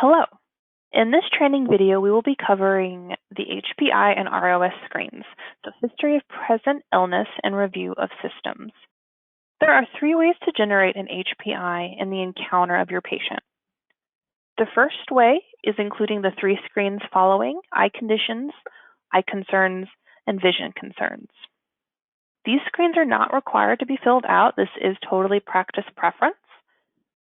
Hello. In this training video, we will be covering the HPI and ROS screens, so history of present illness and review of systems. There are three ways to generate an HPI in the encounter of your patient. The first way is including the three screens following: eye conditions, eye concerns, and vision concerns. These screens are not required to be filled out. This is totally practice preference,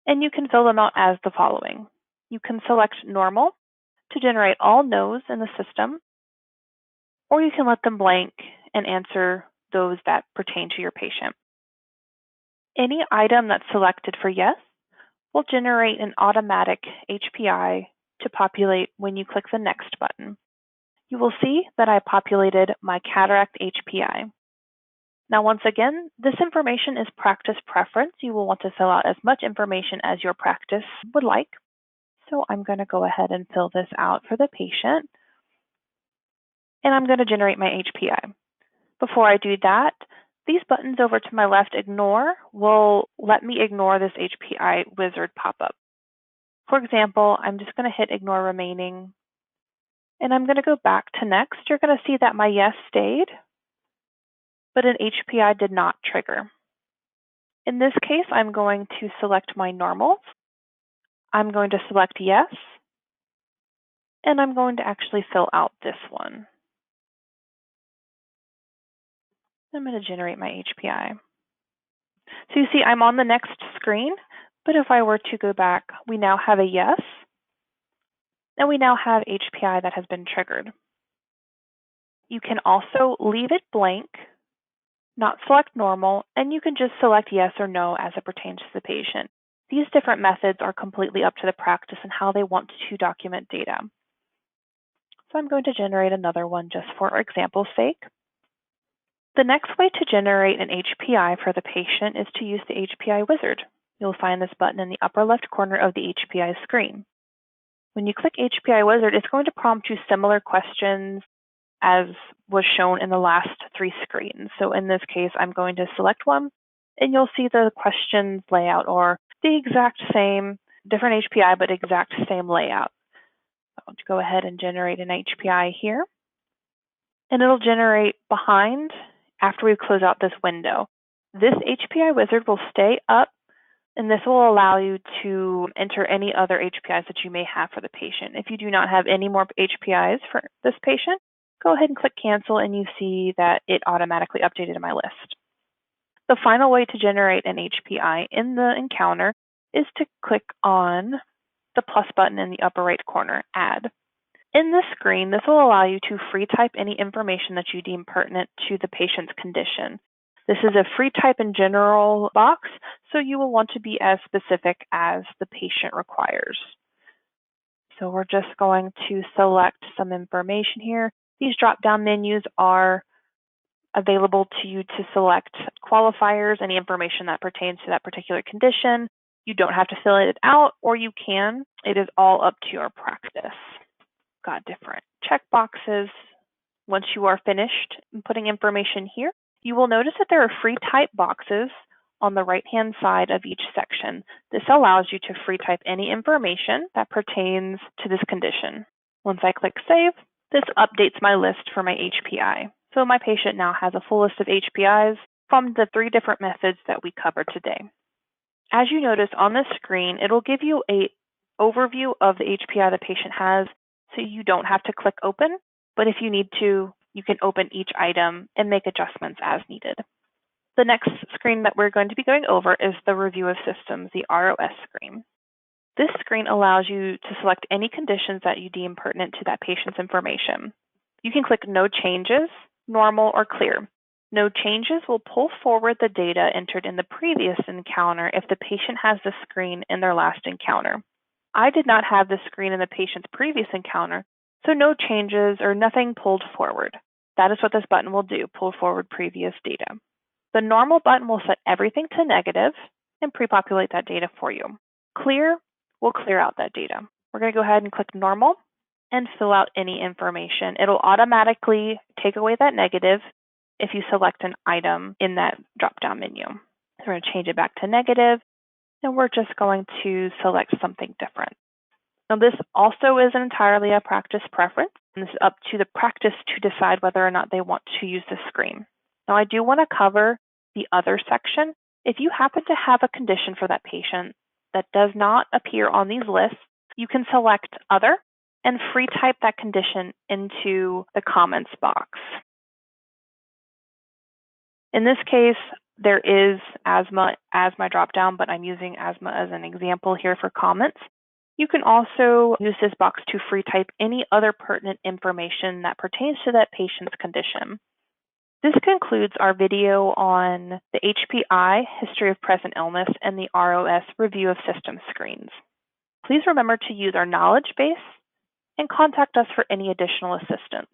and you can fill them out as the following. You can select normal to generate all no's in the system, or you can let them blank and answer those that pertain to your patient. Any item that's selected for yes will generate an automatic HPI to populate when you click the next button. You will see that I populated my cataract HPI. Now, once again, this information is practice preference. You will want to fill out as much information as your practice would like. So I'm going to go ahead and fill this out for the patient, and I'm going to generate my HPI. Before I do that, these buttons over to my left, ignore, will let me ignore this HPI Wizard pop-up. For example, I'm just going to hit ignore remaining, and I'm going to go back to next. You're going to see that my yes stayed, but an HPI did not trigger. In this case, I'm going to select my normals. I'm going to select yes, and I'm going to actually fill out this one. I'm going to generate my HPI. So you see I'm on the next screen, but if I were to go back, we now have a yes, and we now have HPI that has been triggered. You can also leave it blank, not select normal, and you can just select yes or no as it pertains to the patient. These different methods are completely up to the practice and how they want to document data. So I'm going to generate another one just for example's sake. The next way to generate an HPI for the patient is to use the HPI Wizard. You'll find this button in the upper left corner of the HPI screen. When you click HPI Wizard, it's going to prompt you similar questions as was shown in the last three screens. So in this case, I'm going to select one, and you'll see the questions layout or the exact same, different HPI, but exact same layout. I'll go ahead and generate an HPI here, and it'll generate behind after we close out this window. This HPI Wizard will stay up, and this will allow you to enter any other HPIs that you may have for the patient. If you do not have any more HPIs for this patient, go ahead and click cancel, and you see that it automatically updated in my list. The final way to generate an HPI in the encounter is to click on the plus button in the upper right corner, Add. In this screen, this will allow you to free type any information that you deem pertinent to the patient's condition. This is a free type in general box, so you will want to be as specific as the patient requires. So we're just going to select some information here. These drop-down menus are available to you to select qualifiers, any information that pertains to that particular condition. You don't have to fill it out, or you can. It is all up to your practice. Got different check boxes. Once you are finished putting information here, you will notice that there are free type boxes on the right-hand side of each section. This allows you to free type any information that pertains to this condition. Once I click Save, this updates my list for my HPI. So my patient now has a full list of HPIs from the three different methods that we covered today. As you notice on the screen, it'll give you an overview of the HPI the patient has, so you don't have to click open, but if you need to, you can open each item and make adjustments as needed. The next screen that we're going to be going over is the review of systems, the ROS screen. This screen allows you to select any conditions that you deem pertinent to that patient's information. You can click No Changes, Normal, or Clear. No Changes will pull forward the data entered in the previous encounter if the patient has the screen in their last encounter. I did not have the screen in the patient's previous encounter, so no changes or nothing pulled forward. That is what this button will do, pull forward previous data. The normal button will set everything to negative and pre-populate that data for you. Clear will clear out that data. We're going to go ahead and click normal and fill out any information. It'll automatically take away that negative if you select an item in that drop-down menu. So we're going to change it back to negative, and we're just going to select something different. Now, this also is entirely a practice preference, and it's up to the practice to decide whether or not they want to use this screen. Now, I do want to cover the other section. If you happen to have a condition for that patient that does not appear on these lists, you can select Other and free type that condition into the comments box. In this case, there is asthma as my dropdown, but I'm using asthma as an example here for comments. You can also use this box to free type any other pertinent information that pertains to that patient's condition. This concludes our video on the HPI, History of Present Illness, and the ROS, Review of System Screens. Please remember to use our knowledge base and contact us for any additional assistance.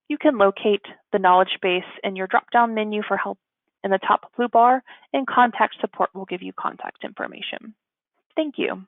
You can locate the knowledge base in your drop-down menu for help in the top blue bar, and contact support will give you contact information. Thank you.